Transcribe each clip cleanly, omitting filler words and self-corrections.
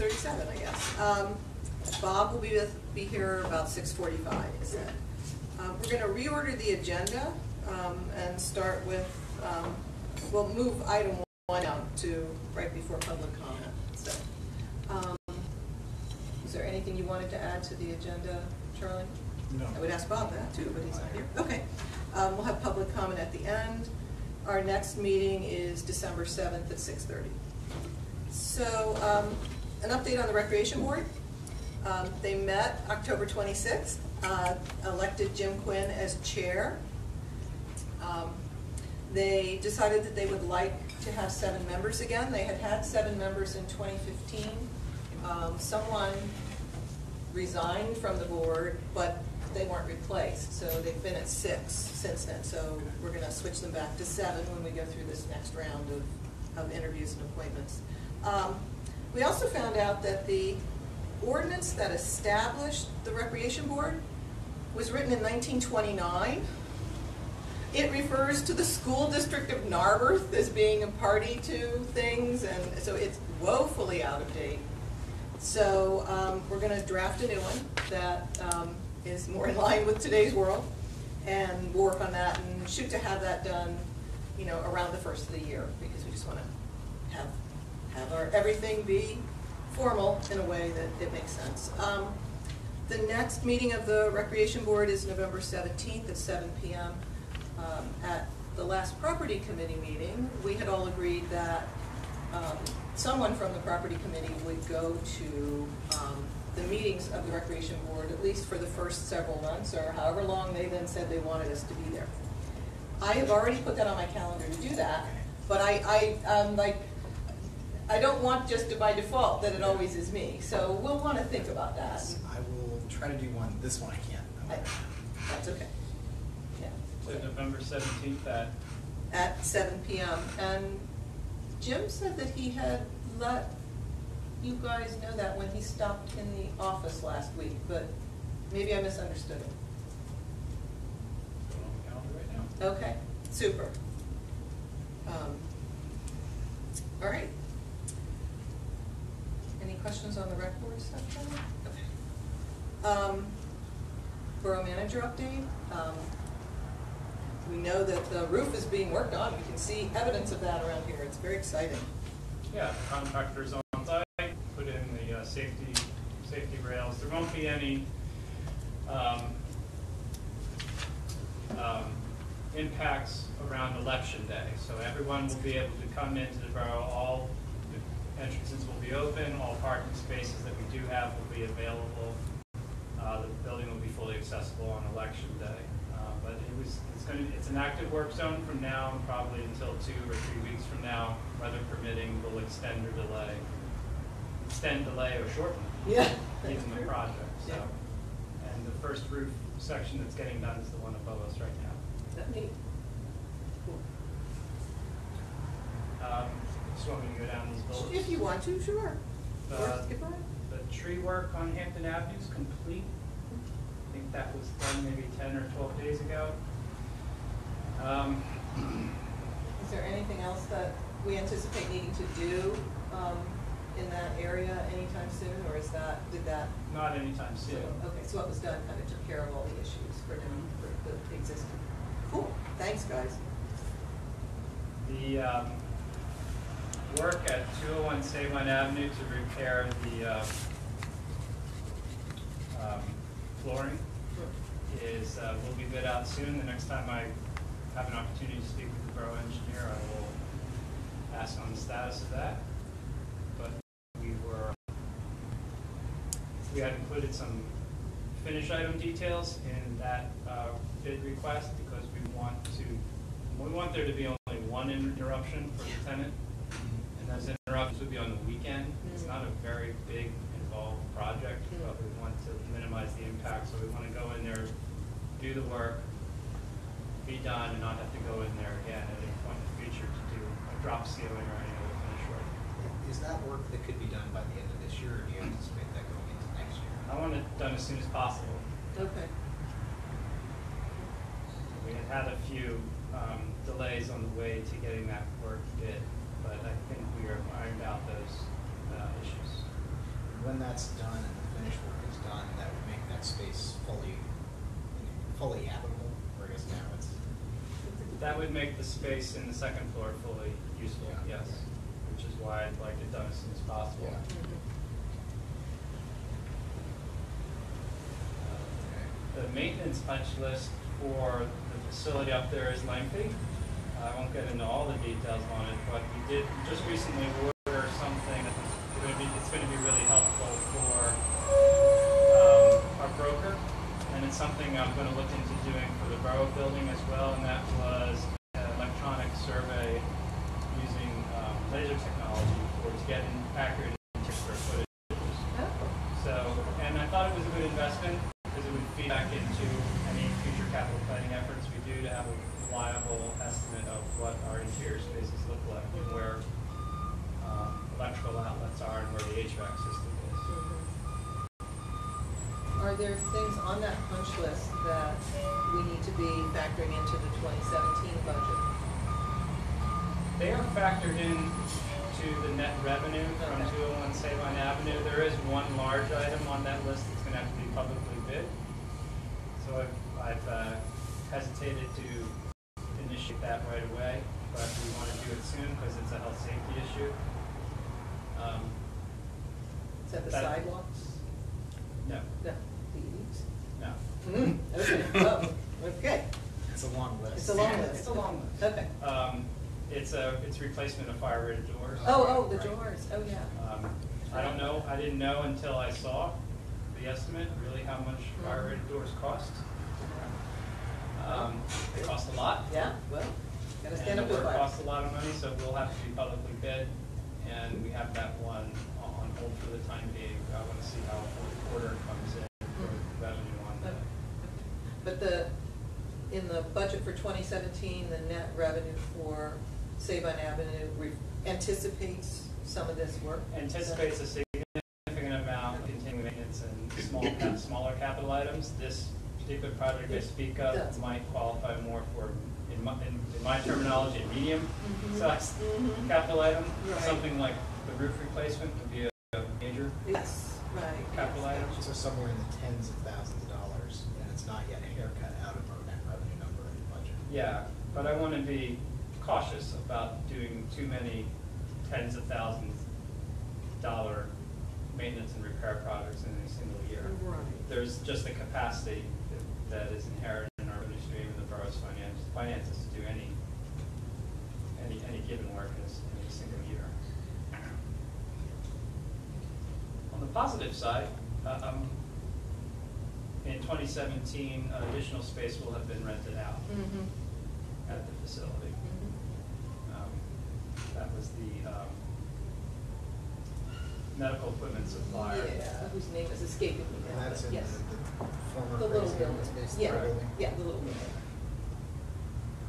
6:37, I guess. Bob will be here about 6:45, he said. We're going to reorder the agenda and start with, we'll move item 1 out to right before public comment. So, is there anything you wanted to add to the agenda, Charlie? No. I would ask Bob that too, but he's not here. Okay. We'll have public comment at the end. Our next meeting is December 7th at 6:30. So, an update on the Recreation Board. They met October 26th, elected Jim Quinn as chair. They decided that they would like to have 7 members again. They had 7 members in 2015. Someone resigned from the board, but they weren't replaced, so they've been at 6 since then. So we're going to switch them back to 7 when we go through this next round of interviews and appointments. We also found out that the ordinance that established the Recreation Board was written in 1929. It refers to the school district of Narberth as being a party to things, and so it's woefully out of date. So we're going to draft a new one that is more in line with today's world, and we'll work on that and shoot to have that done, around the first of the year, because we just want to have our everything be formal in a way that it makes sense. The next meeting of the Recreation Board is November 17th at 7 p.m. At the last Property Committee meeting, we had all agreed that someone from the Property Committee would go to the meetings of the Recreation Board, at least for the first several months, or however long they then said they wanted us to be there. I have already put that on my calendar to do that, but I don't want just by default that it always is me. So we'll want to think about that. Yes, I will try to do one. This one I can't. That's okay. Yeah. So November 17th at 7 p.m. And Jim said that he had let you guys know that when he stopped in the office last week, but maybe I misunderstood him. on the calendar right now. Okay, super. All right. Any questions on the rec board stuff, Charlie? Okay. Borough manager update. We know that the roof is being worked on. We can see evidence of that around here. It's very exciting. Yeah, the contractor's on site, put in the safety rails. There won't be any impacts around election day. So everyone will be able to come into the borough. All the entrances will be open. All parking spaces that we do have will be available. The building will be fully accessible on election day. But it's an active work zone from now and probably until 2 or 3 weeks from now, weather permitting. We'll extend or delay or shorten even the project. So, and the first roof section that's getting done is the one above us right now. That neat. Cool. Just want me to go down these bullets? If you want to, sure. Or skip around. The tree work on Hampton Avenue is complete. I think that was done maybe 10 or 12 days ago. Is there anything else that we anticipate needing to do in that area anytime soon, or did that? Not anytime soon. Okay, so what was done kind of took care of all the issues for the existing. Cool. Thanks, guys. The work at 201 Sabine Avenue to repair the flooring will be bid out soon. The next time I have an opportunity to speak with the borough engineer, I will ask on the status of that. But we had included some finish item details in that bid request because we want there to be only one interruption for the tenant, and those interruptions would be on the weekend. It's not a very big involved project, but we want to minimize the impact, so we want to go in there, do the work, be done, and not have to go in there again at any point in the future to do a drop ceiling or any other finish work. Is that work that could be done by the end of this year, or do you anticipate that going into next year? I want it done as soon as possible. Okay. We had a few delays on the way to getting that work bid, but I think we are ironed out those issues. when that's done and the finish work is done, that would make that space fully habitable, or I guess now it's. That would make the space in the second floor fully useful, Yeah. yes, which is why I'd like it done as soon as possible. Yeah. The maintenance punch list for the facility up there is lengthy. I won't get into all the details on it, but we did just recently order something that it's going to be really helpful for our broker, and it's something I'm going to look into doing for the Borough building as well, and that was an electronic survey using laser technology to get an accurate square footage. So, and I thought it was a good investment because it would feed back into any future capital planning efforts we do to have a reliable estimate of what our interior spaces look like and where electrical outlets are and where the HVAC system is. Are there things on that punch list that we need to be factoring into the 2017 budget? They are factored in to the net revenue from 201 Sabine Avenue. There is one large item on that list that's going to have to be publicly bid. So I've hesitated to initiate that right away, but we want to do it soon because it's a health safety issue. Is that the sidewalks? No. No. The eaves? No. Okay. Oh, okay. It's a long list. It's a long list. It's a long list. Okay. It's replacement of fire rated doors. Oh, the Right. doors. Oh, yeah. I don't know. I didn't know until I saw the estimate, really how much fire rated doors cost. They cost a lot. Yeah, well, gotta stand And up the to work fire. costs a lot of money, so we'll have to be publicly bid, and we have that one on hold for the time being. I want to see how fourth quarter comes in for revenue on that. But in the budget for 2017, the net revenue for Sabine Avenue anticipates some of this work? Anticipates a significant amount of continuing maintenance and smaller capital items. This particular project I speak of might qualify more for, in my terminology, a medium-sized capital item. Right. Something like the roof replacement would be a major Yes, right. capital item. So somewhere in the tens of thousands of dollars, and it's not yet haircut out of our net revenue number in the budget. Yeah, but I want to be cautious about doing too many tens of thousands dollar maintenance and repair projects in a single year. Right. There's just a capacity that is inherent in our revenue stream and the borough's finances to do any given work in a single year. On the positive side, in 2017, additional space will have been rented out at the facility. That was the medical equipment supplier. Yeah, whose name is escaping me now, And that's but in yes. the former The little Crazy building. Space Yeah, building. yeah, the little building.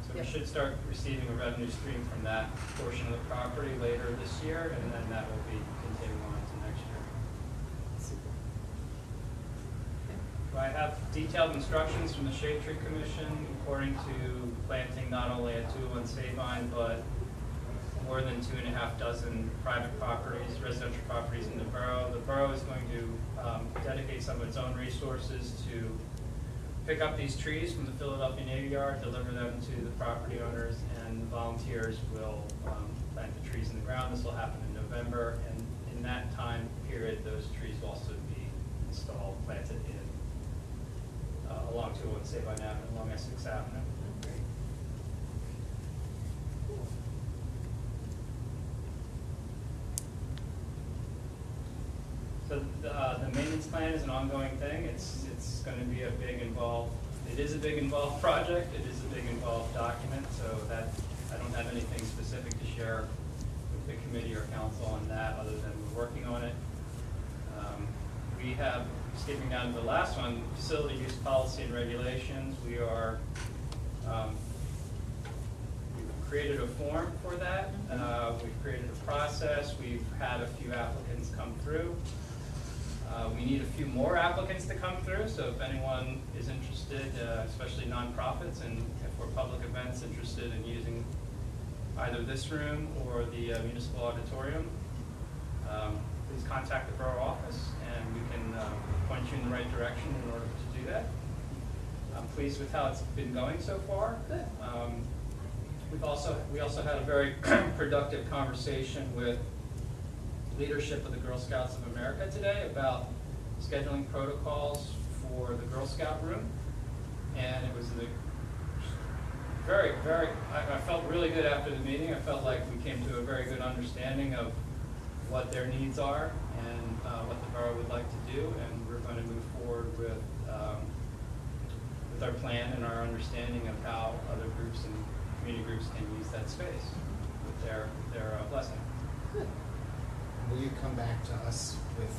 So Yeah. we should start receiving a revenue stream from that portion of the property later this year, and then that will be continuing on to next year. Super. I have detailed instructions from the Shade Tree Commission according to planting not only at 201 Sabine, but more than 2.5 dozen private properties, residential properties in the borough. The borough is going to dedicate some of its own resources to pick up these trees from the Philadelphia Navy Yard, deliver them to the property owners, and volunteers will plant the trees in the ground. This will happen in November, and in that time period, those trees will also be installed, planted in along 201 Sabine Avenue, along Essex Avenue. So the maintenance plan is an ongoing thing. It's going to be a big involved. It is a big involved project. It is a big involved document. So that I don't have anything specific to share with the committee or council on that, other than we're working on it. We have, skipping down to the last one, facility use policy and regulations. We are we've created a form for that. We've created a process. We've had a few applicants come through. We need a few more applicants to come through, so if anyone is interested, especially nonprofits and for public events interested in using either this room or the municipal auditorium, please contact the borough office. the right direction in order to do that. I'm pleased with how it's been going so far. Good. We also had a very productive conversation with leadership of the Girl Scouts of America today about scheduling protocols for the Girl Scout room, and it was I felt really good after the meeting. I felt like we came to a very good understanding of what their needs are and what the borough would like to do, and we're going to move forward with our plan and our understanding of how other groups and community groups can use that space with their blessing. Good. Will you come back to us with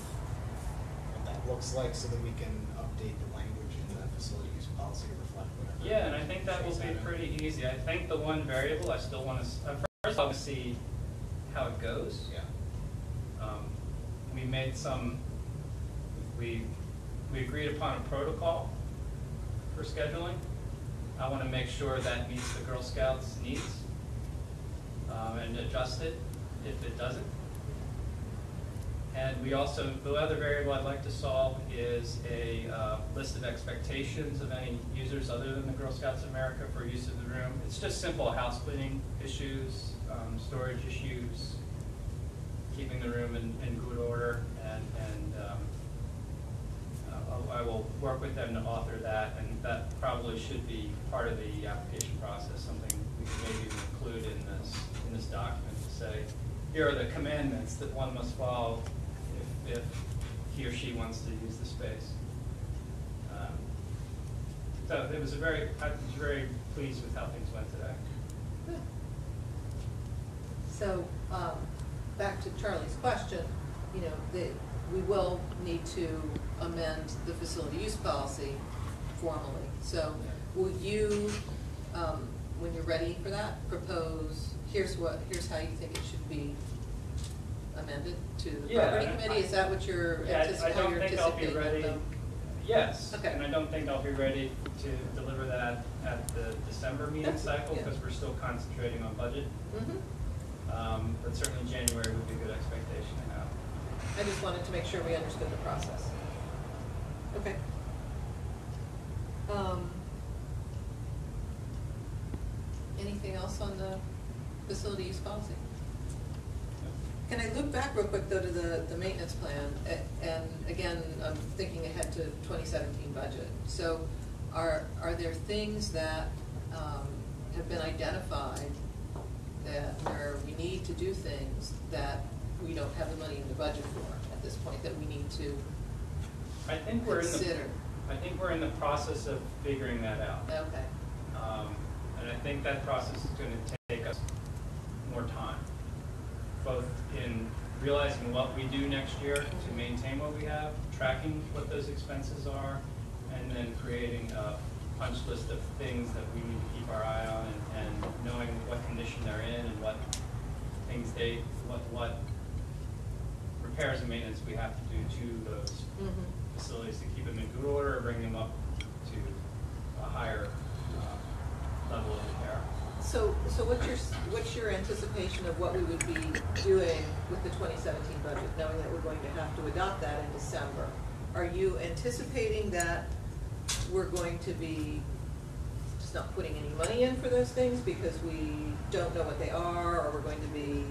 what that looks like so that we can update the language in the facility use policy to reflect whatever? Yeah, and I think that will be pretty easy. I think the one variable I still want to, first I want to see how it goes. Yeah. We made we agreed upon a protocol for scheduling. I want to make sure that meets the Girl Scouts' needs and adjust it if it doesn't. And we also, the other variable I'd like to solve is a list of expectations of any users other than the Girl Scouts of America for use of the room. It's just simple house cleaning issues, storage issues, keeping the room in good order, and I will work with them to author that, and that probably should be part of the application process, something we can maybe even include in this document to say, here are the commandments that one must follow if he or she wants to use the space. So I was very pleased with how things went today. Good. So, back to Charlie's question, you know, we will need to amend the facility use policy formally. So will you, when you're ready for that, propose, here's how you think it should be amended to the property committee? Is that what you're anticipating? I don't think I'll be ready. Yes, okay. And I don't think I'll be ready to deliver that at the December meeting cycle because we're still concentrating on budget. Mm-hmm. But certainly January would be a good expectation to have. I just wanted to make sure we understood the process. Okay. Anything else on the facility use policy? Can I look back real quick though to the maintenance plan? And again, I'm thinking ahead to 2017 budget. So are there things that have been identified that where we need to do things that we don't have the money in the budget for at this point that we need to consider? I think we're in the process of figuring that out. Okay. And I think that process is going to take us more time, both in realizing what we do next year to maintain what we have, tracking what those expenses are, and then creating a punch list of things that we need to keep our eye on, and knowing what condition they're in and what things what repairs and maintenance we have to do to those facilities to keep them in good order or bring them up to a higher level of repair. So what's your anticipation of what we would be doing with the 2017 budget, knowing that we're going to have to adopt that in December? Are you anticipating that we're going to be just not putting any money in for those things because we don't know what they are, or we're going to be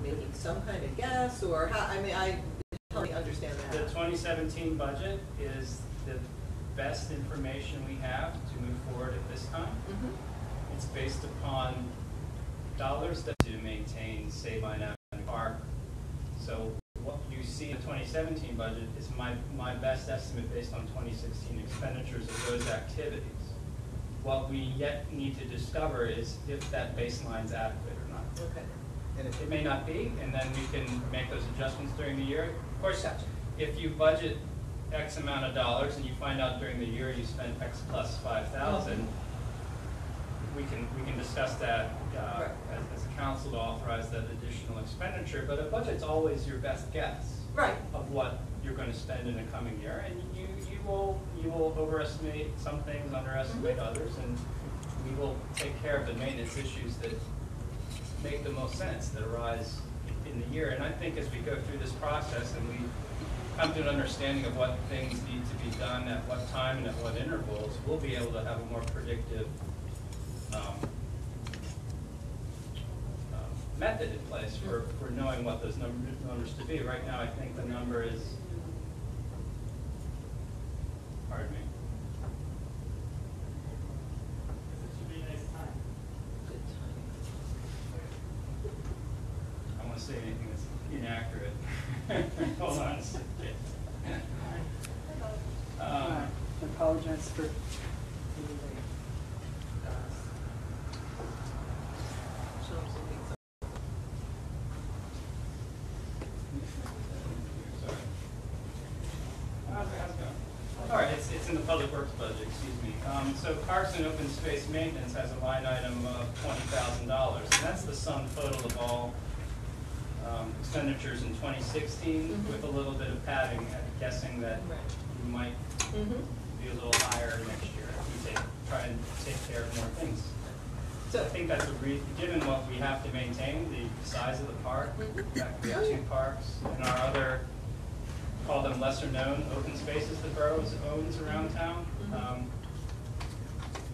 making some kind of guess, or how? I mean, I help me understand that. The 2017 budget is the best information we have to move forward at this time. It's based upon dollars that to maintain Save Line Avenue Park. So what you see in the 2017 budget is my best estimate based on 2016 expenditures of those activities. What we yet need to discover is if that baseline's adequate or not. Okay. And it may not be, and then we can make those adjustments during the year. Of course, if you budget X amount of dollars and you find out during the year you spent X plus 5,000, we can discuss that as a council to authorize that additional expenditure. But a budget's always your best guess of what you're going to spend in the coming year, and you will overestimate some things, underestimate others, and we will take care of the maintenance issues that make the most sense that arise in the year. And I think as we go through this process and we come to an understanding of what things need to be done at what time and at what intervals, we'll be able to have a more predictive method in place for knowing what those numbers to be. Right now, I think the number is, pardon me. I don't want to say anything that's inaccurate. Hold on a second. I apologize for being late. All right, it's in the public works budget, excuse me. So parks and open space maintenance has a line item of $20,000, and that's the sum total of all expenditures in 2016, with a little bit of padding, guessing that you might be a little higher next year if we try and take care of more things. So I think that's given what we have to maintain, the size of the park. In fact, we have 2 parks, and our other, call them lesser known open spaces the borough owns around town.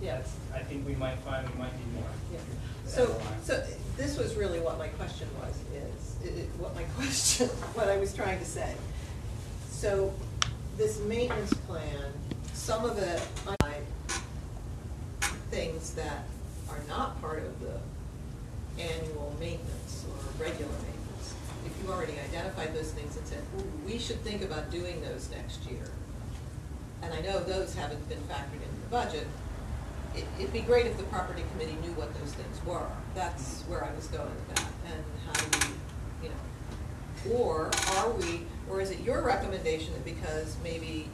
Yes. I think we might find we might need more. Yeah. So this was really what my question was, what I was trying to say. So this maintenance plan, some of it, things that are not part of the annual maintenance or regular maintenance. If you already identified those things and said, ooh, we should think about doing those next year, and I know those haven't been factored into the budget, it'd be great if the property committee knew what those things were. That's where I was going with that, and how do we, or is it your recommendation that because maybe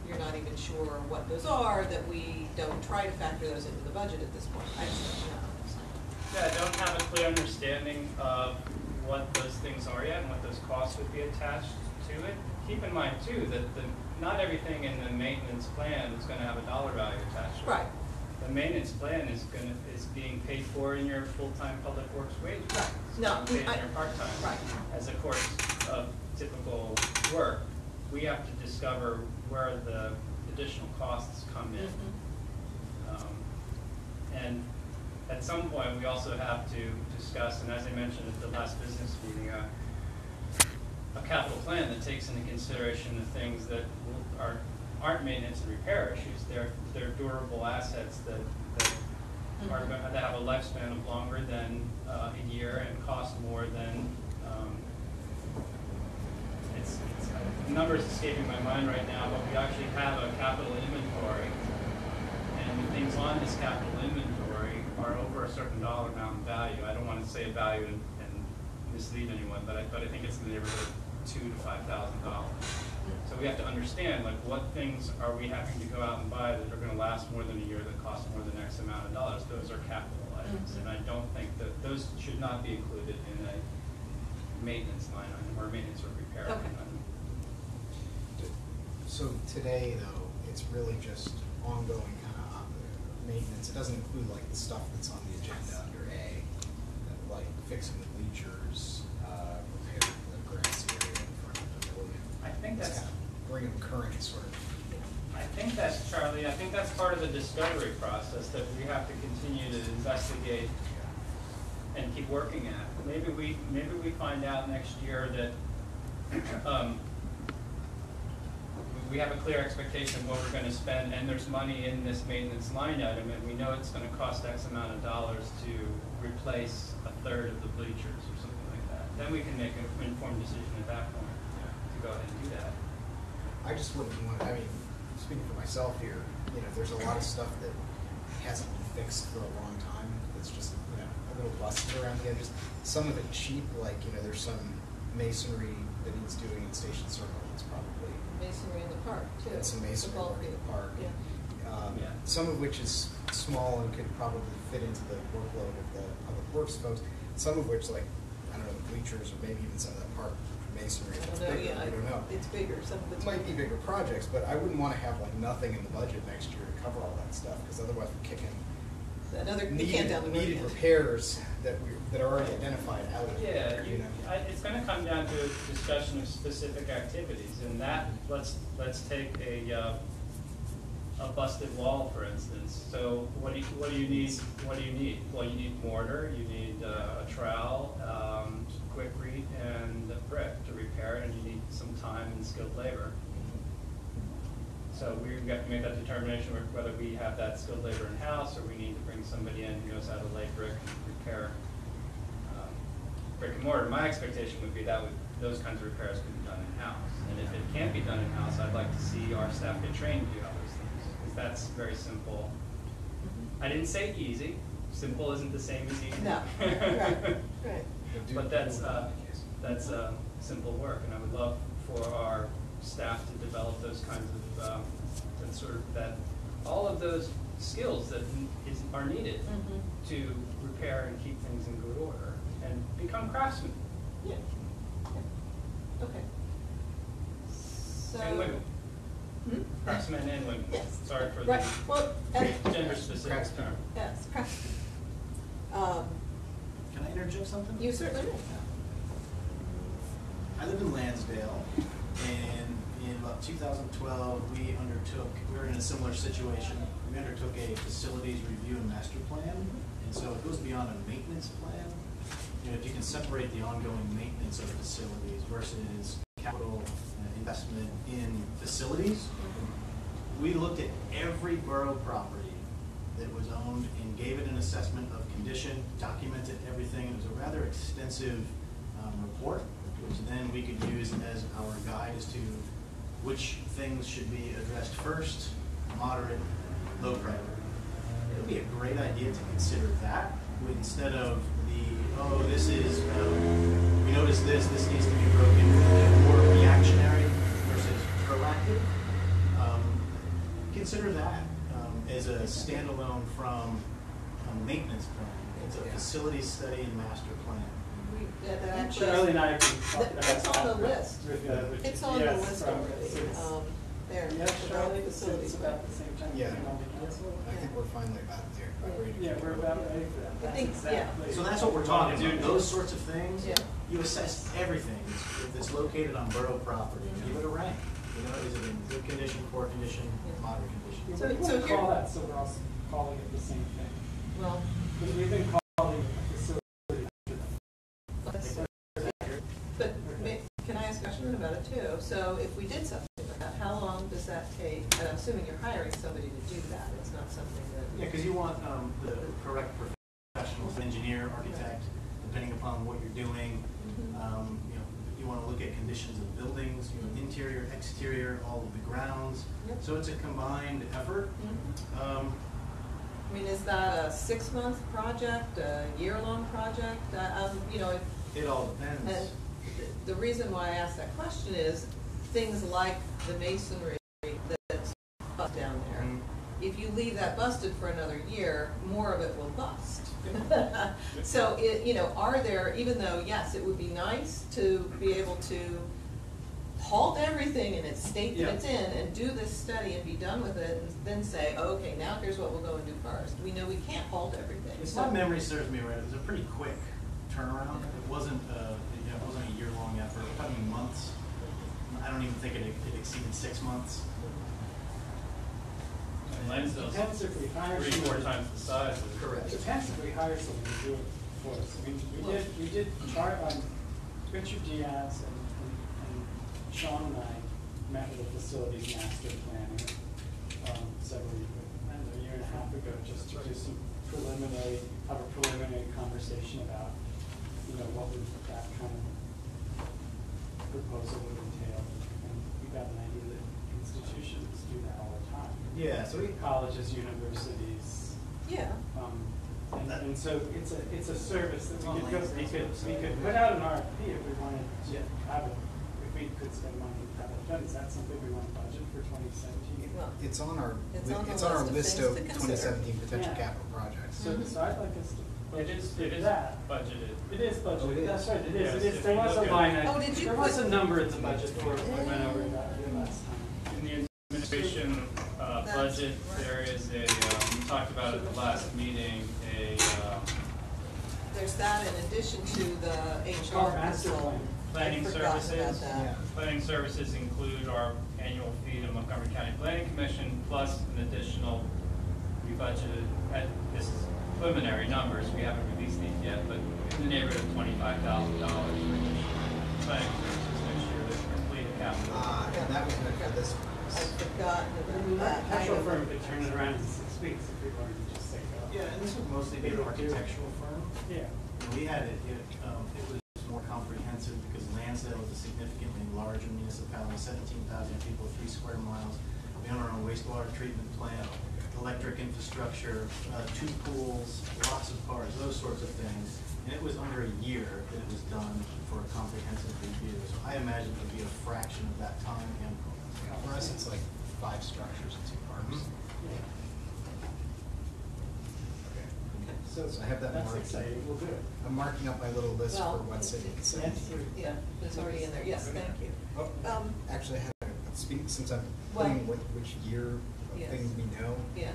you're not even sure what those are, that we don't try to factor those into the budget at this point? I just don't know. Yeah, I don't have a clear understanding of what those things are yet and what those costs would be attached to it. Keep in mind too that not everything in the maintenance plan is going to have a dollar value attached to it. Right. The maintenance plan is being paid for in your full-time public works wages. Right. It's No, being paid in your part-time. Right. As a course of typical work, we have to discover where the additional costs come in. And at some point, we also have to discuss, and as I mentioned at the last business meeting, a capital plan that takes into consideration the things that aren't maintenance and repair issues. They're durable assets that have a lifespan of longer than a year and cost more than. The numbers escaping my mind right now, but we actually have a capital inventory, and the things on this capital inventory are over a certain dollar amount in value. I don't want to say a value and mislead anyone, but I think it's in the neighborhood of $2,000 to $5,000. So we have to understand, like, what things are we having to go out and buy that are going to last more than a year, that cost more than X amount of dollars. Those are capital items, and I don't think that those should not be included in a maintenance line item or maintenance or repair line item. So today, though, it's really just ongoing kind of maintenance. It doesn't include like the stuff that's on the agenda under A, like fixing the bleachers, repairing the grass area in front of the pavilion. I think that's kind of bring them current, sort of. I think that's, Charlie, I think that's part of the discovery process that we have to continue to investigate and keep working at. Maybe we find out next year that we have a clear expectation of what we're going to spend, and there's money in this maintenance line item, and we know it's going to cost X amount of dollars to replace a third of the bleachers or something like that. Then we can make an informed decision at that point to go ahead and do that. I just wouldn't want, I mean, speaking for myself here, there's a lot of stuff that hasn't been fixed for a long time. It's just, a little busted around the edges. Some of it cheap, like, there's some masonry that needs doing in Station Circle. It's probably Masonry in the park, too. some masonry work in the park. Yeah. Some of which is small and could probably fit into the workload of the public works folks. Some of which, like, I don't know, the bleachers or maybe even some of that park masonry. I don't know. It's bigger. Some of It it's might be bigger projects, but I wouldn't want to have like nothing in the budget next year to cover all that stuff, because otherwise we're kicking another can down the road. needed repairs that that are already identified out of Yeah, there, you know? it's going to come down to a discussion of specific activities, and that let's take a busted wall, for instance. So what do you need? What do you need? Well, you need mortar, you need a trowel, quickcrete, and a brick to repair it, and you need some time and skilled labor. So we've got to make that determination whether we have that skilled labor in-house, or we need to bring somebody in who knows how to lay brick and repair brick and mortar. My expectation would be that those kinds of repairs can be done in-house. And if it can't be done in-house, I'd like to see our staff get trained to do all those things, because that's very simple. I didn't say easy. Simple isn't the same as easy. No, right, right. But that's simple work, and I would love for our staff to develop those kinds of that all of those skills that are needed to repair and keep things in good order and become craftsmen. Yeah. Okay. So. And women. Craftsmen and women. Yes. Sorry for Right. the Well, gender specific term. yes, craftsmen. Can I interject something? You certainly may. I live in Lansdale, and in about 2012, we were in a similar situation. We undertook a facilities review and master plan, and so it goes beyond a maintenance plan. You know, if you can separate the ongoing maintenance of facilities versus capital investment in facilities, we looked at every borough property that was owned and gave it an assessment of condition, documented everything. It was a rather extensive report, which then we could use as our guide as to which things should be addressed first, moderate, low priority. It would be a great idea to consider that instead of this is, we noticed this needs to be broken, more reactionary versus proactive. Consider that as a standalone from a maintenance plan. It's a facilities study and master plan. That actually, Charlie and I can talk about it's on the list. with It's on the yes, list from- already. it's- There. Yeah, Charlie, it's Facilities. about the same time you Yeah. came on the council. I think we're finally about there. About ready to Yeah, kick we're it. about ready for that. I That's think, yeah. exactly. So that's what we're talking about, those sorts of things. Yeah. You assess everything. If it's located on borough property, give it a rank. You know, is it in good condition, poor condition, moderate condition? Yeah, So- we so wouldn't here- call that, so we're also calling it the same thing. Well, Because we've been calling it a facility. but can I ask a question about it too? So if we did something like that, how long does that take? And I'm assuming you're hiring somebody to do that. It's not something that. Yeah, because you want the correct professionals, engineer, architect, depending upon what you're doing. You know, you want to look at conditions of buildings, you know, interior, exterior, all of the grounds. Yep. So it's a combined effort. I mean, is that a 6-month project, a year-long project? You know, It all depends. and the reason why I ask that question is things like the masonry that's bust down there. If you leave that busted for another year, more of it will bust. So, you know, are there, even though, yes, it would be nice to be able to halt everything in its state that it's in and do this study and be done with it and then say, oh, okay, now here's what we'll go and do first. We know we can't halt everything. If my memory serves me right, it was a pretty quick turnaround. It wasn't a year-long effort. We're talking months. I don't even think it exceeded 6 months. Lansdale's Depends if we hire 3-4 someone. times the size of Correct. Depends if we hire someone to do it for us. I mean, we did try on Richard Diaz and Sean and I met with a facilities master planner a year and a half ago, just to do some have a preliminary conversation about, you know, what would that kind of proposal would entail. And we got an idea that institutions do that all the time. Yeah, so Colleges, universities. Yeah. And so it's a service that On we could Lansdale's put out an RFP if we wanted to have it, if we could spend money to have it done. Is that something we want to budget for 2017? Well, It's on our It's on the list list of of things to consider. 2017 potential Yeah. capital projects. So I'd like us to It budget is that. budgeted. It is budgeted. Oh, it is. That's right. It Yes, is. It is. if There you was a look at- line item. Oh, did you There was put- a number in the budget for it. We went over that last time. In the administration budget, there is we talked about at the last meeting, there's that in addition to the Our HR master consultant. plan. Planning I'd forgotten services. about that. Yeah. Planning services include our annual fee to Montgomery County Planning Commission, plus an additional, we budgeted, this is preliminary numbers, we haven't released these yet, but in the neighborhood of $25,000 for planning services next year to complete a capital. And that was meant for this one. I'd forgotten about that. Architectural firm could turn it around in 6 weeks if we wanted to just say go. Yeah, and this would mostly be an architectural firm. Yeah. We had it was more comprehensive because Lansdale is a significantly larger municipality, 17,000 people, 3 square miles. We own our own wastewater treatment plant, electric infrastructure, 2 pools, lots of cars, those sorts of things. And it was under a year that it was done for a comprehensive review. So I imagine it would be a fraction of that time and cost. Yeah, for us, it's like 5 structures and 2 parks. Okay. So So I have that that's marked. exciting. We'll do it. I'm marking up my little list Well, for what's in it. it's- So- Yeah, it's already in there, yes, thank you. Oh, actually, I had since I'm Well- putting which year of Yes. things we know, Yeah,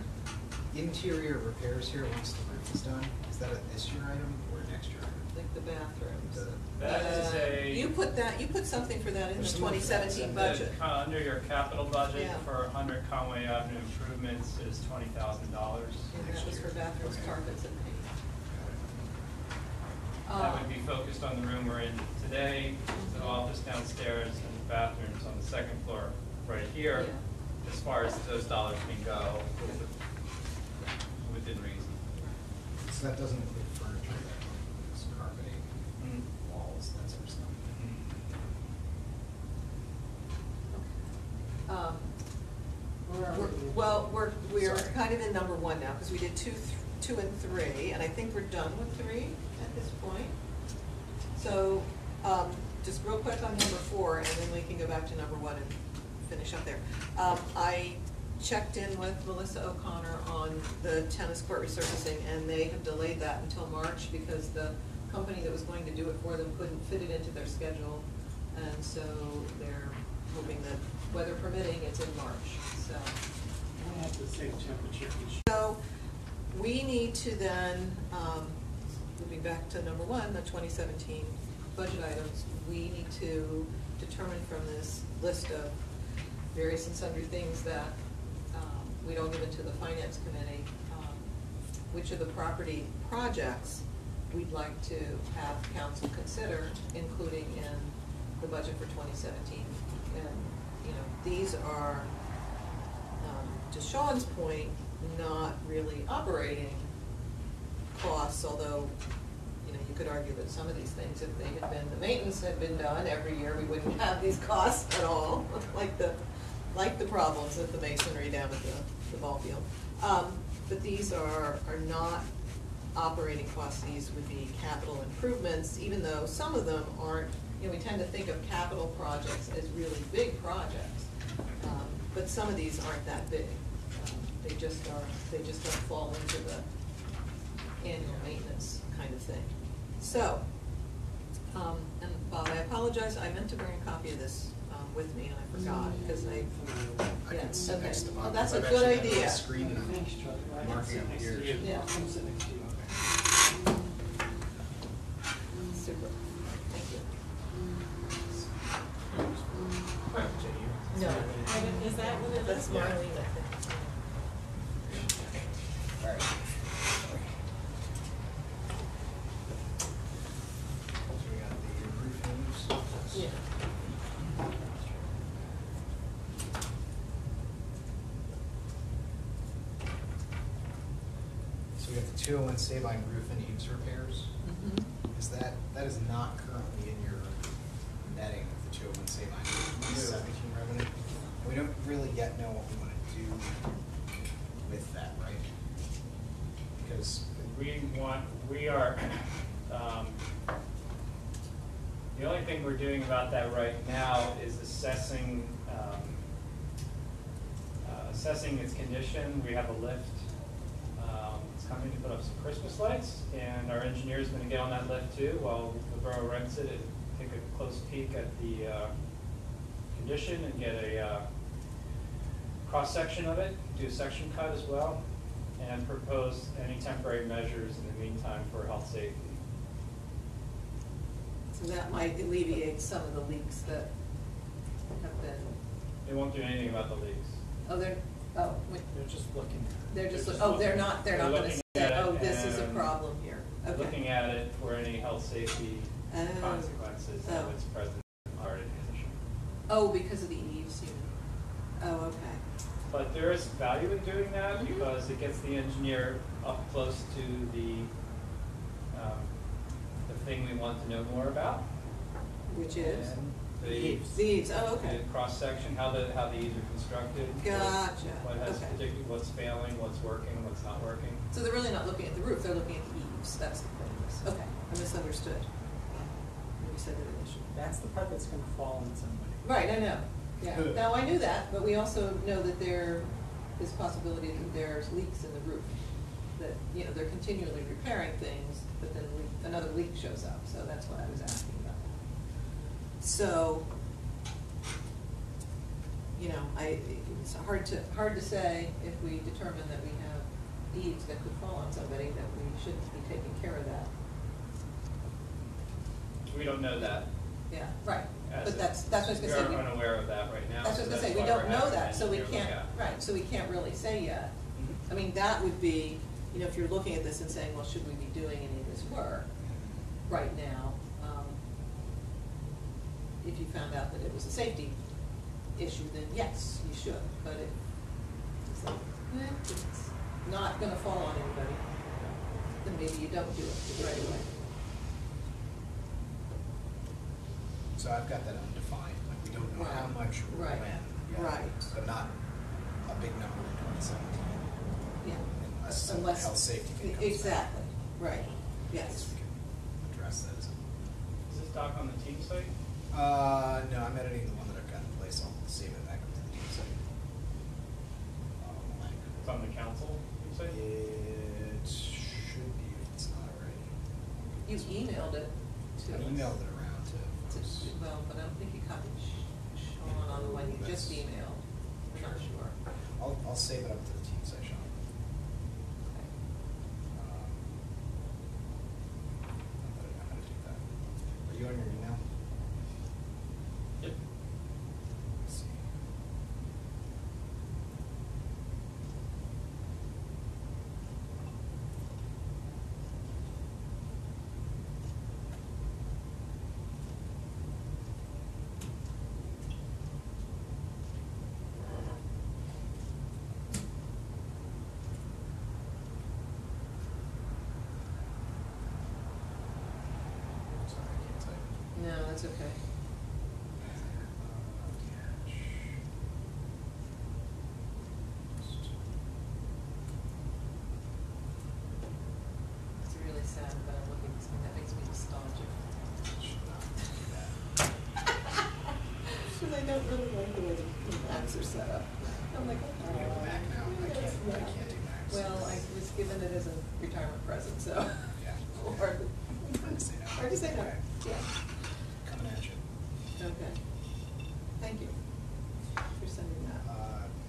interior repairs here once the roof is done, is that a this year item or a next year item? like the bathrooms. That is a. You put something for that in the There's some more 2017 facts budget. Under your capital budget Yeah. for 100 Conway Avenue improvements is $20,000. And that was for bathrooms, carpets, and paint. That would be focused on the room we're in today, the office downstairs, and the bathrooms on the second floor right here. Yeah. As far as those dollars can go, within reason. So that doesn't include furniture, that includes carpeting, walls, that sort of stuff. Where are we? Well, we're Sorry. kind of in number 1 now, because we did 2 and 3, and I think we're done with 3 at this point. So, just real quick on number 4, and then we can go back to number 1 and finish up there. I checked in with Melissa O'Connor on the tennis court resurfacing, and they have delayed that until March because the company that was going to do it for them couldn't fit it into their schedule, and so they're hoping that, weather permitting, it's in March, so. I have the same temperature. So, we need to then, moving back to number 1, the 2017 budget items, we need to determine from this list of various and sundry things that we don't give into the finance committee, which of the property projects we'd like to have council consider, including in the budget for 2017. And, these are, to Sean's point, not really operating costs, although, you could argue that some of these things, if they had been, the maintenance had been done every year, we wouldn't have these costs at all, like the problems with the masonry down at the ball field. But these are not operating costs. These would be capital improvements, even though some of them aren't, we tend to think of capital projects as really big projects. But some of these aren't that big. They just don't fall into the annual maintenance kind of thing. So, and Bob, I apologize, I meant to bring a copy of this with me, and I forgot, because I yeah, can sit okay. next to Bob. Well, that's a I've good actually got it on idea. the screen and I'm Thanks, Chuck. I can marking sit up next to here. you. Yeah. I'll sit next to you. Super, thank you. Jenny, No. Is that what it That's is? Marlene, I think. all right. So we got the roof moves. Yeah. So we got the 201 Sabine roof and eaves repairs. Mhm. That is not currently in your netting of the 201 Sabine roof, No. 17 revenue. We don't really yet know what we want to do with that, right? Because We are, the only thing we're doing about that right now is assessing its condition. We have a lift. It's coming to put up some Christmas lights, and our engineer's gonna get on that lift too while the borough rents it and take a close peek at the condition and get a cross-section of it, do a section cut as well, and propose any temporary measures in the meantime for health safety. So that might alleviate some of the leaks that have been, They won't do anything about the leaks. wait, They're just looking. they're just, just they're not they're gonna looking say, at it oh, this is a and problem here. They're Okay. looking at it for any health safety Oh. consequences Oh. of its present already condition. Oh, because of the eaves, you mean? Oh, okay. But there is value in doing that Mhm. because it gets the engineer up close to the thing we want to know more about. Which is? And the The eaves, oh, okay. the cross-section, how the eaves are constructed. Gotcha, What has okay. particularly, what's failing, what's working, what's not working. So they're really not looking at the roof, they're looking at the eaves, that's the point. Okay, I misunderstood. When you said it initially. That's the part that's gonna fall on somebody. Right, I know, yeah. Now, I knew that, but we also know that there is possibility that there's leaks in the roof. That, you know, they're continually repairing things, but then another leak shows up, so that's what I was asking about. So, you know, it's hard to say if we determine that we have eaves that could fall on somebody, that we shouldn't be taking care of that. We don't know that. Yeah, right, as but a- that's what I was gonna say. We are unaware of that right now. That's what I was so gonna say, we why don't we're know having that, so we an engineer can't, look at it. right, so we can't really say yet. Mhm. I mean, that would be, you know, if you're looking at this and saying, well, should we be doing any of this work right now? If you found out that it was a safety issue, then yes, you should, but if it's like, it's not gonna fall on anybody, then maybe you don't do it right away. So I've got that undefined, like we don't know how Right. much or Right. when. yet, Right. But not a big number in 2017, Yeah. unless some health safety thing comes back. Exactly, right, I yes. guess we can address that as a. Is this doc on the team site? No, I'm editing the one that I've got in place, I'll save it back to the team site. It's on the council team site? It should be, if it's not already. You emailed it to I us. emailed it around to folks. Well, but I don't think you copied Sean on the one you just That's- emailed. I'm not sure. I'll save it up to the team site, Sean. Okay. I don't know how to do that. Are you on your email? Yep. Let's see. Sorry, I can't type. No, that's okay. It's really sad, but I'm looking at something that makes me nostalgic. Because I don't really like the way the maps are set up. I'm like, Do we have a Mac now? I can't do Macs. well, I was given it as a retirement present, so. Yeah. Hard Hard to say no. Hard to say no, Okay. yeah. Coming at you. Okay. Thank you for sending that.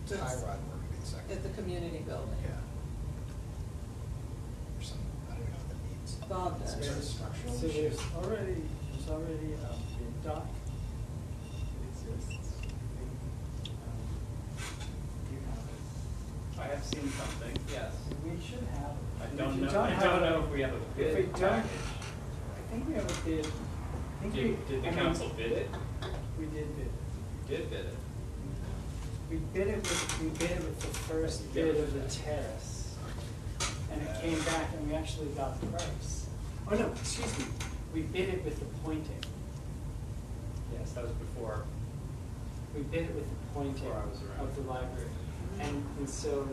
Tie rod work would be the second. At the community building. Yeah. Or some, I don't know what that means. Bob Some does. sort of structural So issue. there's already a bid doc that exists. You have it. I have seen something, yes. We should have it. I And don't if you know, I have don't it- know if we have a If we bid don't, package. I think we have a bid. I think Did the I mean, council bid it? We did bid it. You did bid it. We bid it with the first bid of the terrace. And it came back and we actually got the price. Oh, no, excuse me, we bid it with the pointing. Yes, that was before. We bid it with the pointing Before I was around. of the library. And so,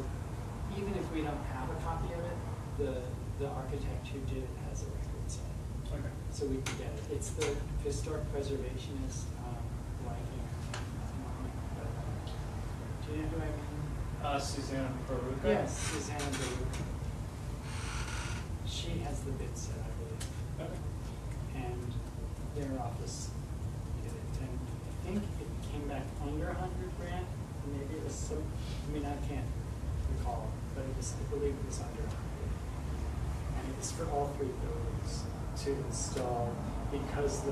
even if we don't have a copy of it, the architect who did it has a record set. Okay. So we can get it. It's the historic preservationist, liking. Do you know who I mean? Suzanne Baruch. Yes, Susanna Baruch. She has the bid set, I believe. Okay. And their office did it. And I think it came back under $100,000. Maybe it was some, I mean, I can't recall, but it was, I believe it was under 100. And it was for all three buildings to install because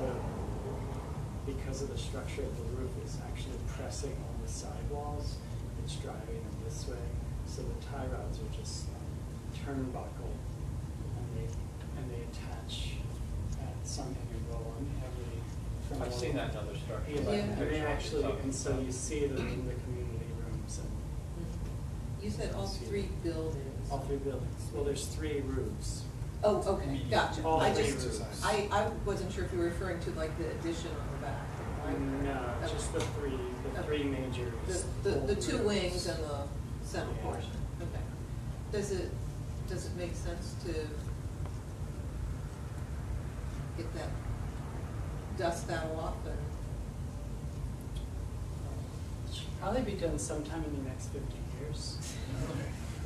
of the structure of the roof is actually pressing on the sidewalls, it's driving them this way. So the tie rods are just turnbuckle, and they attach at some interval on every. from I've all- seen that in other structures. Yeah, like the and they picture actually, you're talking and so about. you see them in the community rooms and You said all three buildings. all three buildings. Well, there's 3 roofs. Oh, okay, gotcha. All I three just, roofs. I wasn't sure if you were referring to like the addition on the back. right? No, Okay. just the three major. The 2 wings and the center Yeah. portion, okay. Does it make sense to get that, dust that off and, Should probably be done sometime in the next 50 years.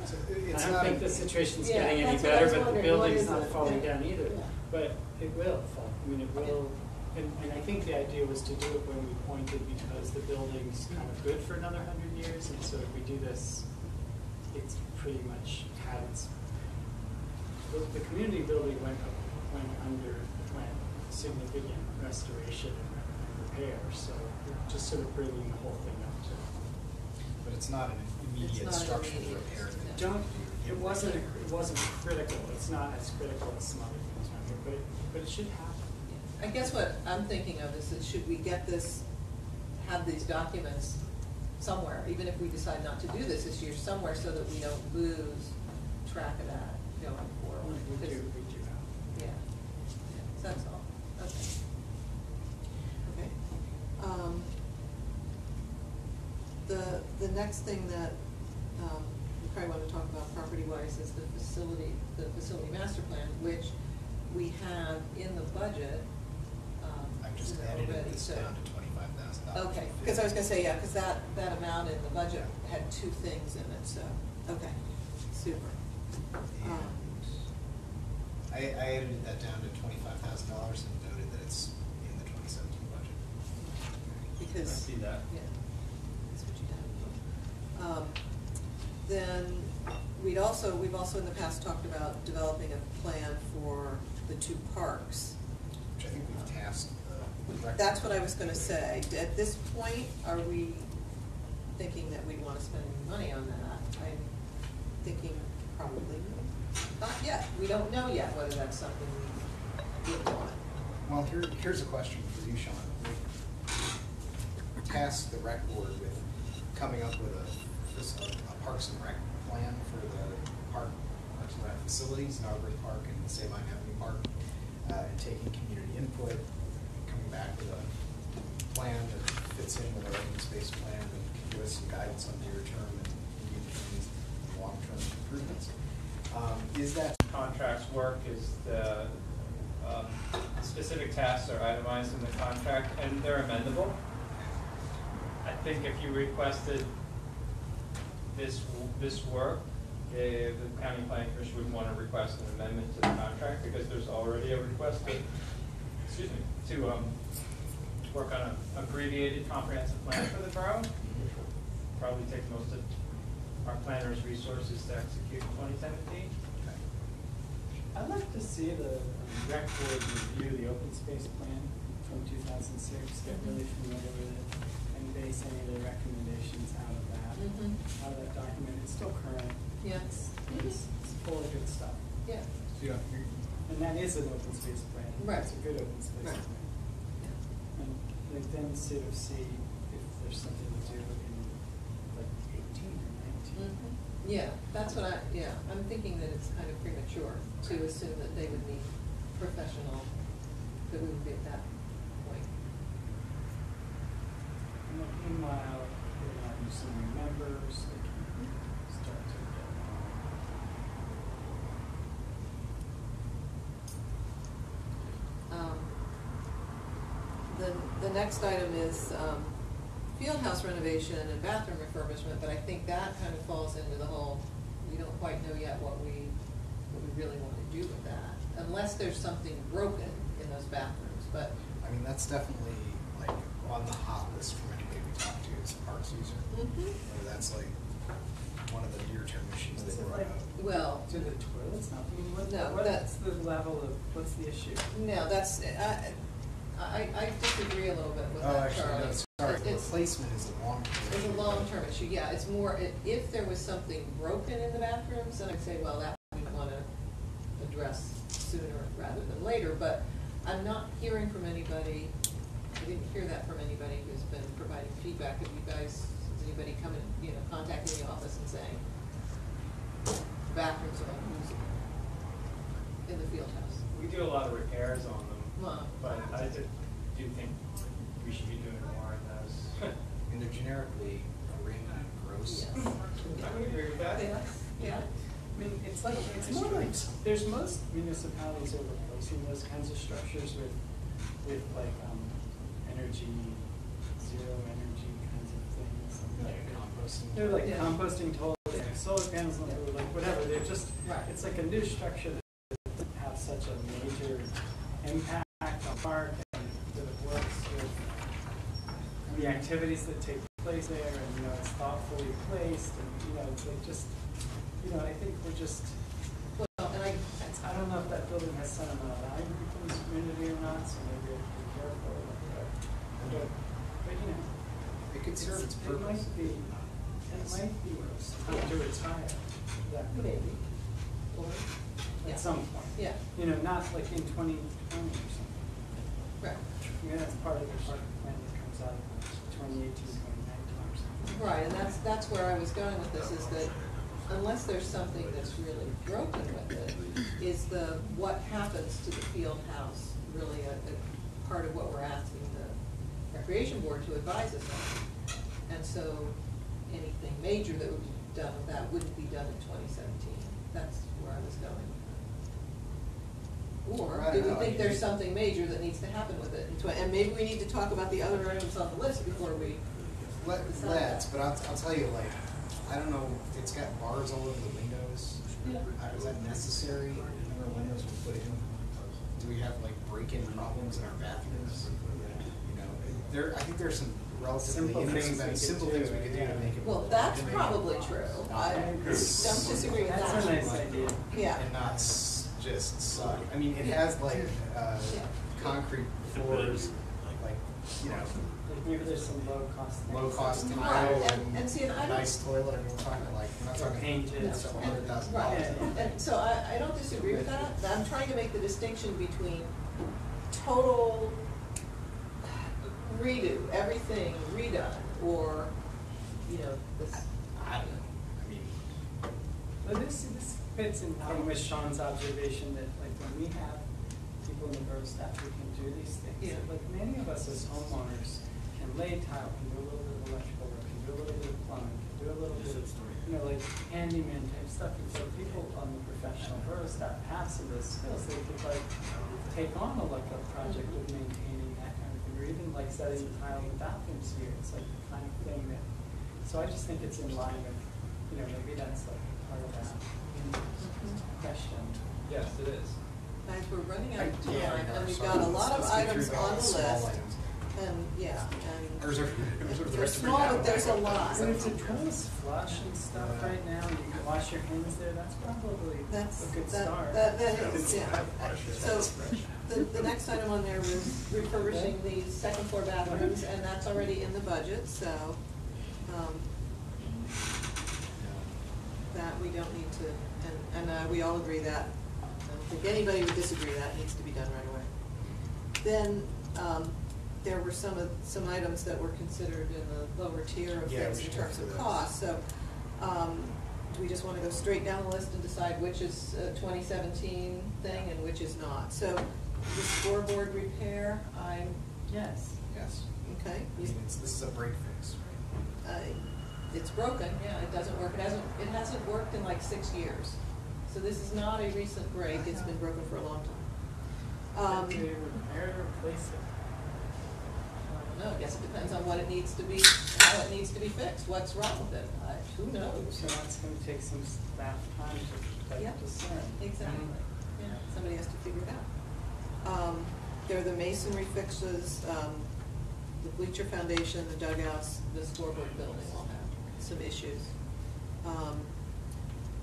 So I it's don't not think a- the situation's Yeah, getting any that's what I better, was but the wondering, building's what not is it? falling Yeah. down either. Yeah. But it will fall. I mean, it will, and I think the idea was to do it when we pointed because the building's kind of good for another 100 years, and so if we do this, it's pretty much had its, the community building went significant restoration and repair, so we're just sort of bringing the whole thing up to. But it's not an immediate not an structural immediate, repair. that yeah. you Don't, do. it wasn't critical, it's not as critical as some other things around here, but it should happen. I guess what I'm thinking of is that should we get this, have these documents somewhere, even if we decide not to do this year, somewhere so that we don't lose track of that going forward. We do have. Yeah, that's all, okay. Okay. The next thing that, we probably want to talk about property-wise is the facility master plan, which we have in the budget. I've just already, edited this so- down to $25,000. Okay, because I was gonna say, yeah, because that amount in the budget had 2 things in it, so, okay, super. And I edited that down to $25,000 and noted that it's in the 2017 budget. Because. I see that. Yeah, that's what you have. Then we've also in the past talked about developing a plan for the 2 parks. Which I think we've tasked the rec. That's what I was gonna say. At this point, are we thinking that we'd wanna spend any money on that? I'm thinking probably not yet. We don't know yet whether that's something we would want. Well, here's a question for you, Sean. We tasked the rec board with coming up with a Parks and Rec plan for the Parks and Rec facilities, Narberth Park and Sabine Avenue Park, and taking community input, coming back with a plan that fits in with our open space plan and can give us some guidance on near-term and long-term improvements. Is that Contracts work is the specific tasks are itemized in the contract and they're amendable. I think if you requested this work, the county planning commission would want to request an amendment to the contract because there's already a request to work on an abbreviated comprehensive plan for the borough, which will probably take most of our planners' resources to execute in 2017. I'd like to see the rec board review the open space plan from 2006, get really familiar with it, and base any of the recommendations out of that. Out of that document, it's still current. Yeah. It's full of good stuff. Yeah. Yeah. And that is an open space plan. Right. It's a good open space Right. plan. And like, then sort of see if there's something to do in like 18 or 19. Yeah, that's what I'm thinking that it's kind of premature to assume that they would need professional, that we would be at that point. And then meanwhile, we're not using new members, they can start to get The next item is field house renovation and bathroom refurbishment, but I think that kind of falls into the whole, we don't quite know yet what we really want to do with that, unless there's something broken in those bathrooms, but. I mean, that's definitely like on the hot list for anybody we talk to as a parks user. Whether that's like one of of the near-term issues Is they it brought like- up. Well, Do the toilets not being what? No, What's the level of, what's the issue? no, that's, I disagree a little bit with Oh, that, actually, Charlie. no, sorry, It's- replacement is a long-term It's a issue. long-term issue, yeah, it's more, if there was something broken in the bathrooms, then I'd say, well, that we want to address sooner rather than later, but I'm not hearing from anybody, I didn't hear that from anybody who's been providing feedback. Have you guys, has anybody come and, contacting the office and saying, bathrooms are unusable in the field house? We do a lot of repairs on them, Well, but I do think we should be doing more in those. And they're generically grainy and gross. Yes. I would agree with that. Yeah. I mean, it's like, it's more like, there's most municipalities are replacing those kinds of structures with like, energy, zero energy kinds of things. Like composting. They're like Yeah. composting toilets, like solar panels, or like whatever, they're just, Right. it's like a new structure that doesn't have such a major impact on park and that it works with the activities that take place there, and, it's thoughtfully placed, and, it's like just, I think we're just, Well, and I don't know if that building has sentimental value for this community or not, so maybe we have to be careful, but It could serve its it purpose. might be time to retire, that maybe, or, yeah. at some point. Yeah, Not like in 2020 or something. right. That's part of the park plan that comes out of 2018, 2019 or something. Right, and that's where I was going with this, is that unless there's something that's really broken with it, is what happens to the field house really a part of what we're asking the Recreation Board to advise us on. And so anything major that would be done with that wouldn't be done in 2017. That's where I was going. Or I do don't we know, think there's something major that needs to happen with it? And maybe we need to talk about the other items on the list before we decide Let's, that. but I'll tell you, like, I don't know, it's got bars all over the windows. Yeah. Is that necessary? Number of windows we put in? Do we have like break-in problems in our bathrooms? I think there's some relatively Simple things we could simple do, things we could do to yeah. make it. Well, work, that's to make it probably true. I don't disagree with that. That's a nice idea. Yeah. And not just suck. I mean, it has like concrete floors, like, Like maybe there's some low-cost things. low-cost that- tile Right, and and see, and I don't- nice toilet. I mean, we're talking like, we're not Or talking painted. No. several $100,000. Right, Yeah. and so I don't disagree with that. I'm trying to make the distinction between total redo, everything redone, or, this. I don't know. I mean, But this fits in line with Sean's observation that like when we have people in the borough staff who can do these things, Yeah. like many of us as homeowners can lay tile, can do a little bit of electrical work, can do a little bit of plumbing, can do a little bit of, like handyman type stuff. And so people on the professional borough staff have some of those skills. They could like take on a project of maintaining that kind of thing, or even like setting tile in the bathrooms here. It's like the kind of thing that, so I just think it's in line with, maybe that's like part of that question. Yes, it is. Guys, we're running out of yeah, time, and we've so got a lot of let's get items through on the small list. items. And, Or reserve the they're rest of it small, now. but there's a lot. But if the toilets flush and stuff right now, and you can wash your hands there, that's probably That's, a good that start. is, yeah. So, the next item on there was refurbishing the second floor bathrooms, and that's already in the budget, so, that we don't need to, and we all agree that, I don't think anybody would disagree, that needs to be done right away. Then, there were some items that were considered in the lower tier of Yeah, things we in should terms go of through those. cost, so, do we just wanna go straight down the list and decide which is a 2017 thing and which is not? So, the scoreboard repair, Yes. Yes. okay, I mean, this is a break fix, right? it's broken, yeah, it doesn't work, it hasn't worked in like 6 years. So this is not a recent break, it's been broken for a long time. Did they repair or replace it? I don't know, I guess it depends on what it needs to be, how it needs to be fixed, what's wrong with it, who knows? So that's gonna take some staff time to Yep. discern. Exactly, yeah, somebody has to figure it out. There are the masonry fixes, the bleacher foundation, the dugouts, the scoreboard building all have some issues.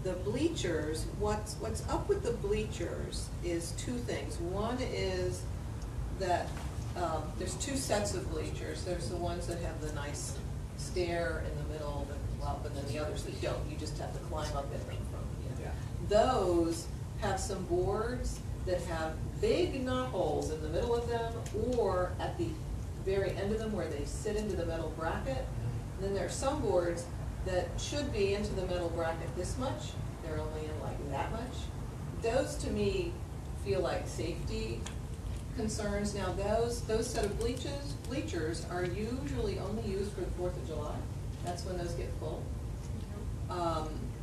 The bleachers, what's up with the bleachers is two things. One is that there's two sets of bleachers. There's the ones that have the nice stair in the middle that go up, and then the others that don't. You just have to climb up in them from, you know. Those have some boards that have big knot holes in the middle of them, or at the very end of them where they sit into the metal bracket. And then there are some boards that should be into the metal bracket this much, they're only in like that much. Those to me feel like safety concerns. Now those set of bleachers are usually only used for the 4th of July. That's when those get full.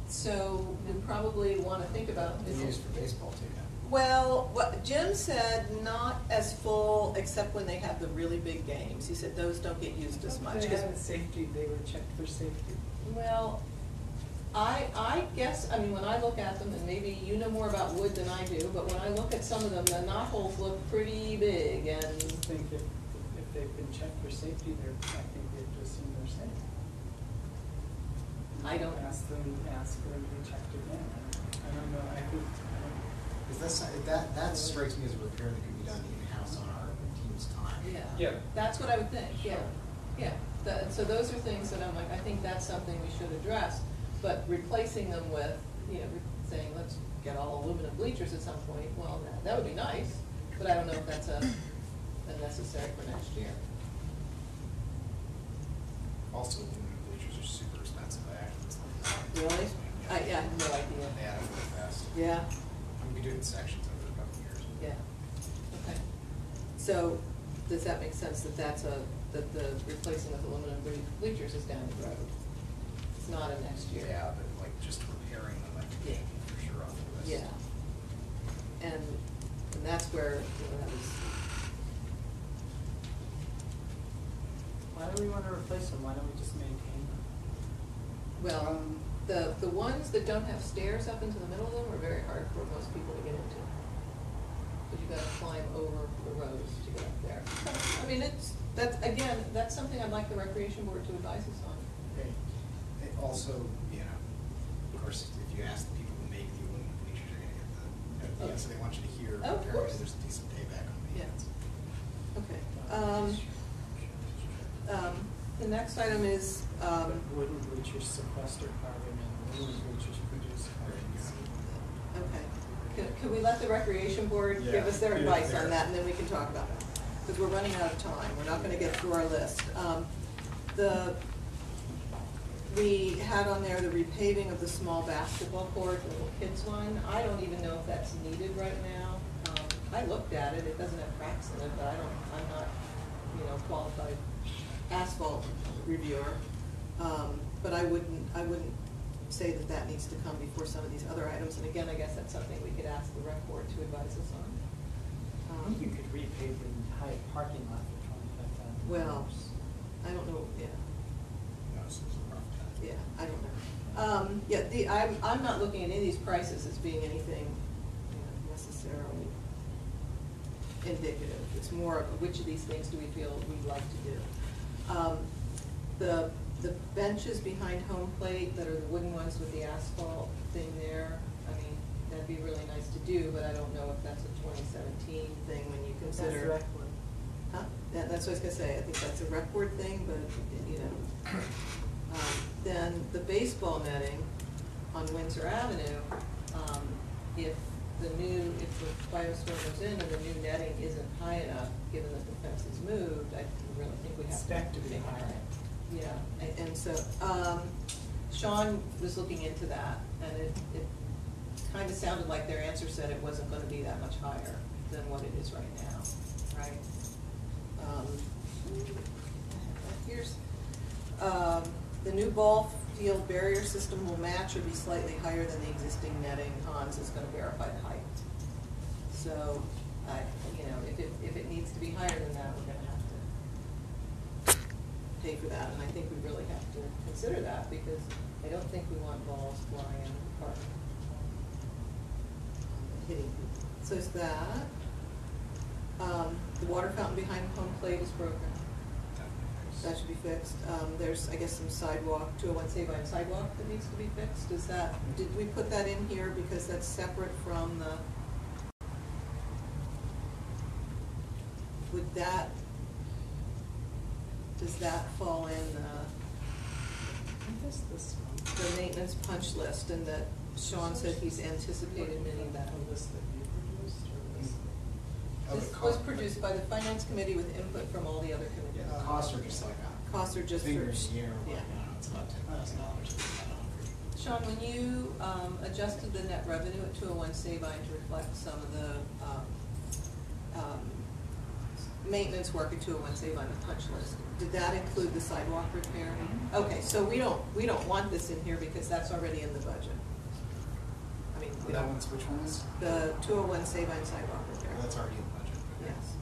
So we probably want to think about. They're used for baseball too now. Well, what Jim said, not as full except when they have the really big games. He said those don't get used as much. They had safety, they were checked for safety. Well, I guess, I mean, when I look at them, and maybe you know more about wood than I do, but when I look at some of them, the knot holes look pretty big, and. I think if they've been checked for safety, I think they've just seen they're safe. I don't. Ask for them to be checked again. I don't know, I think, Because that strikes me as a repair that could be done in-house on our team's time. Yeah. That's what I would think, yeah, yeah. So those are things that I'm like, I think that's something we should address, but replacing them with, you know, saying, let's get all aluminum bleachers at some point, well, that would be nice, but I don't know if that's a necessary for next year. Also, aluminum bleachers are super expensive, actually. Really? I have no idea. They add up really fast. Yeah, We could do it in sections over a couple of years. yeah, okay. So, does that make sense that that the replacing with aluminum bleachers is down the road? It's not a next year. Yeah, but like just repairing them, I think Yeah. for sure on the list. Yeah. And that's where, you know, that was. why do we want to replace them? Why don't we just maintain them? Well, the ones that don't have stairs up into the middle of them are very hard for most people to get into. Because you gotta climb over the rows to get up there. I mean, that's something I'd like the recreation board to advise us on. It also, you know, of course, if you ask the people who make the aluminum bleachers, you're gonna get the answer they want you to hear. Oh, of Apparently course. there's a decent payback on maintenance. Okay. The next item is, Wooden bleachers sequester carbon and aluminum bleachers produce carbon. okay. Can we let the recreation board give Yeah, us their be advice fair. on that, and then we can talk about it? Because we're running out of time, we're not gonna get through our list. We had on there the repaving of the small basketball court, the little kids one. I don't even know if that's needed right now. I looked at it, it doesn't have cracks in it, but I'm not, you know, qualified asphalt reviewer. But I wouldn't say that needs to come before some of these other items. And again, I guess that's something we could ask the rec board to advise us on. I think you could repave the entire parking lot for $25,000. Well, I don't know, yeah. No, this is a rough time. Yeah, I don't know. I'm not looking at any of these prices as being anything, you know, necessarily indicative. It's more of which of these things do we feel we'd like to do. The benches behind home plate that are the wooden ones with the asphalt thing there, I mean, that'd be really nice to do, but I don't know if that's a 2017 thing when you consider. That's rec board. Huh? Yeah, that's what I was gonna say, I think that's a rec board thing, but, you know. Then the baseball netting on Windsor Avenue, if the bioswale goes in and the new netting isn't high enough, given that the fence is moved, I really think we have to. Expect to be think higher. about it. Yeah, and so, Sean was looking into that, and it kind of sounded like their answer said it wasn't gonna be that much higher than what it is right now, right? Here's, the new ball field barrier system will match or be slightly higher than the existing netting. Hans is gonna verify the height. So, you know, if it needs to be higher than that, we're gonna have to pay for that, and I think we really have to consider that, because I don't think we want balls flying in the park. Hitting people. So is that, the water fountain behind home plate is broken. That should be fixed. There's, I guess, some sidewalk, 201 Sabine sidewalk that needs to be fixed. Is that, did we put that in here because that's separate from the, would that, does that fall in What is this one? the maintenance punch list, and that Sean said he's anticipated meeting that? A list that you produced or this? Oh, the This was cost- produced by the finance committee with input from all the other committees. Yeah, the costs are just like a Costs are just finger in for, the air, yeah. like, I don't know, it's about $10,000. Sean, when you adjusted the net revenue at 201 Sabine to reflect some of the maintenance work at 201 Sabine, the punch list, did that include the sidewalk repair? Mhm. Okay, so we don't want this in here because that's already in the budget. I mean, we That don't, one's, which one is? the 201 Sabine sidewalk repair. That's already in the budget. Yes.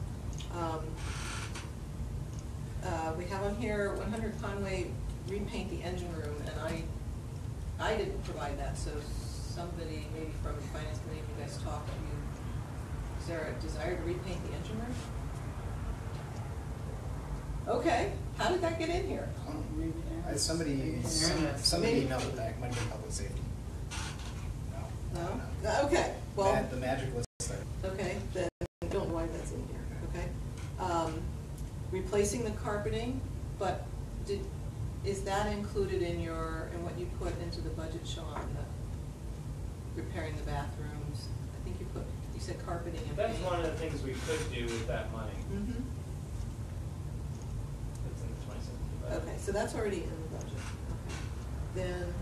We have on here 100 Conway repaint the engine room, and I didn't provide that, so somebody, maybe from the finance committee, you guys talked, is there a desire to repaint the engine room? Okay, how did that get in here? Somebody Maybe. emailed it back, might be public safety. No? I don't know. Okay, well. The magic list there. Okay, then I don't know why that's in here, okay? Replacing the carpeting, but is that included in what you put into the budget, Sean? Repairing the bathrooms? I think you said carpeting and paint. That's one of the things we could do with that money. Mm-hmm. It's in the 2017 budget. Okay, so that's already in the budget. Okay. Then,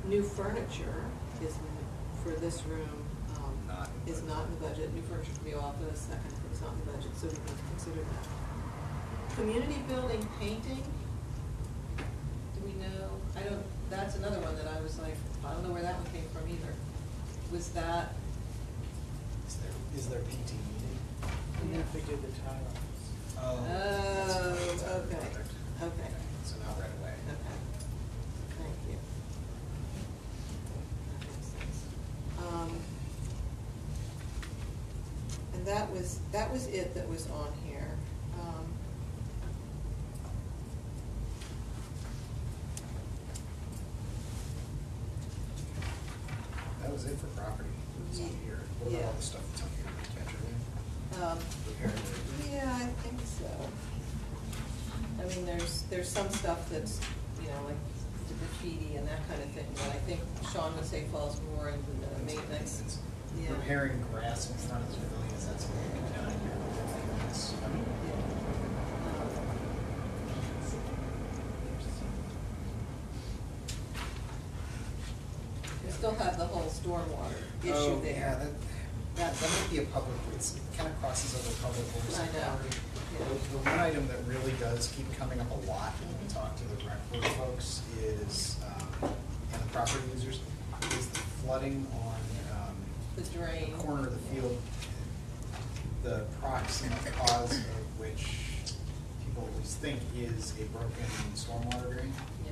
new furniture is, for this room, Not in the is budget. not in the budget. New furniture for the office, that kind of thing's not in the budget, so we can consider that. Community building painting, do we know? That's another one that I was like, I don't know where that one came from either. Was that, Is there painting needed? And then if we do the tiles. Oh. that's fine. It's out of the okay. project. Okay. So not right away. Okay, thank you. That makes sense. And that was it that was on here. That was it for property. It's on here. What about all the stuff that's on here? Catcher lane? Repairing the- Yeah, I think so. I mean, there's some stuff that's, like the graffiti and that kind of thing, that I think Sean would say falls more into the maintenance. Yeah. Repairing grass in front of the pavilions, that's what we can down here. Maintenance. I mean, We still have the whole stormwater issue Oh, there. yeah, that might be a public, it kind of crosses over public works. I and know. property. Yeah. The one item that really does keep coming up a lot when we talk to the rec board folks is, and the property users, is the flooding on, The drain. the corner of the field, the proximate cause of which people always think is a broken stormwater drain, Yeah.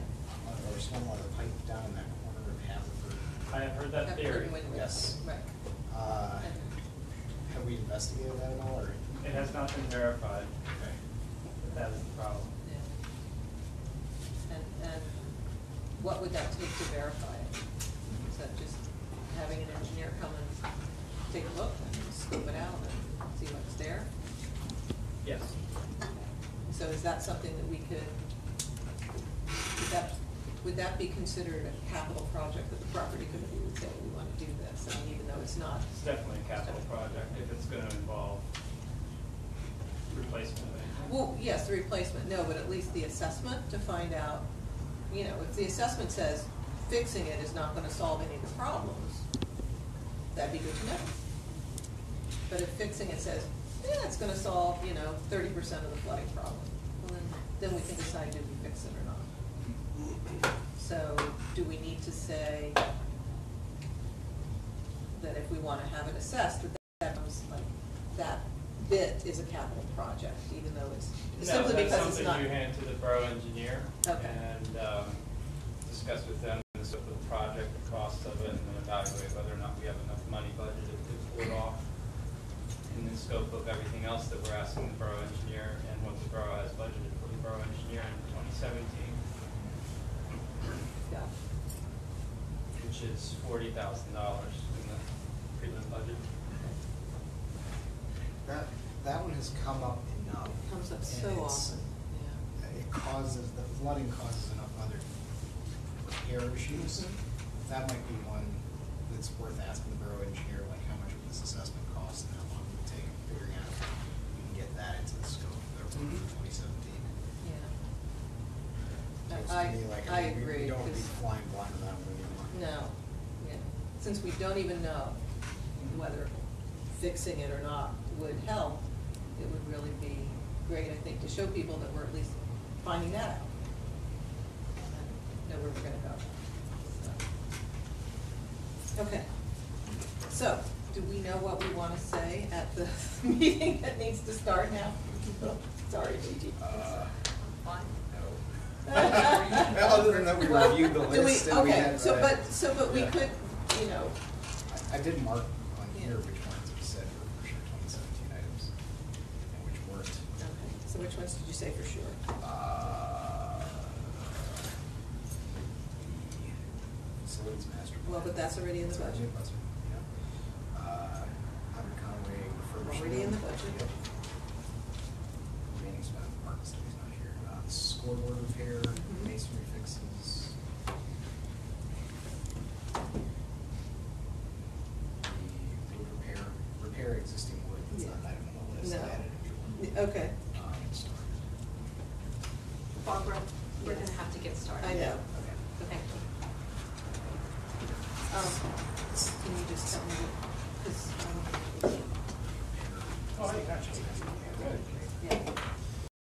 or stormwater pipe down in that corner of Haverford. I have heard that theory. Yes. Right. Have we investigated that at all, or? It has not been verified, Okay. but that is the problem. Yeah. And what would that take to verify it? Is that just having an engineer come and take a look and scope it out and see what's there? Yes. So is that something that we could, would that be considered a capital project that the property committee would say, we want to do this, I mean, even though it's not? It's definitely a capital project if it's gonna involve replacement of it. Well, yes, the replacement, no, but at least the assessment to find out, if the assessment says fixing it is not gonna solve any of the problems, that'd be good to know. But if fixing it says, yeah, it's gonna solve, 30% of the flooding problem, well, then we can decide, did we fix it or not? So, do we need to say that if we wanna have it assessed, that comes like, that bit is a capital project, even though it's simply because it's No, not. that's something you hand to the borough engineer. Okay. And discuss with them the scope of the project, the cost of it, and then evaluate whether or not we have enough money budgeted to pull it off in the scope of everything else that we're asking the borough engineer and what the borough has budgeted for the borough engineer. 2017, Yeah. which is $40,000 in the prelim budget. That one has come up enough. Comes up and so it's- often, yeah. It causes, the flooding causes enough other repair issues. Mhm. That might be one that's worth asking the borough engineer, like how much would this assessment cost and how long would it take, figuring out if we can get that into the scope of their work for 2017. Yeah. Seems to me like, I we agree, don't be 'cause- flying blind on that one anymore. No, yeah, since we don't even know whether fixing it or not would help, it would really be great, I think, to show people that we're at least finding that out. And know where we're gonna go. So. Okay, so, do we know what we wanna say at the meeting that needs to start now? Sorry, Gigi. No. Other than that, we Well, reviewed the do we- list and we okay, had. but we yeah. could, you know, I did mark on Yeah. here which ones we said were for sure 2017 items, and which weren't. okay, so which ones did you say for sure? The facilities master plan. Well, but that's already in the That's budget. already in the budget, yeah. Hunter Conway refurbishment. Already in the budget. Yep. Remaining spend, Mark Study's not here. Scoreboard repair, Mhm. masonry fixes. The wood repair existing wood, that's not an item on the list, I No. added a new one. Okay, Started. Barbara, we're gonna have to get started. I know. Okay. Thank you. Can you just tell me, because, Oh, I got you.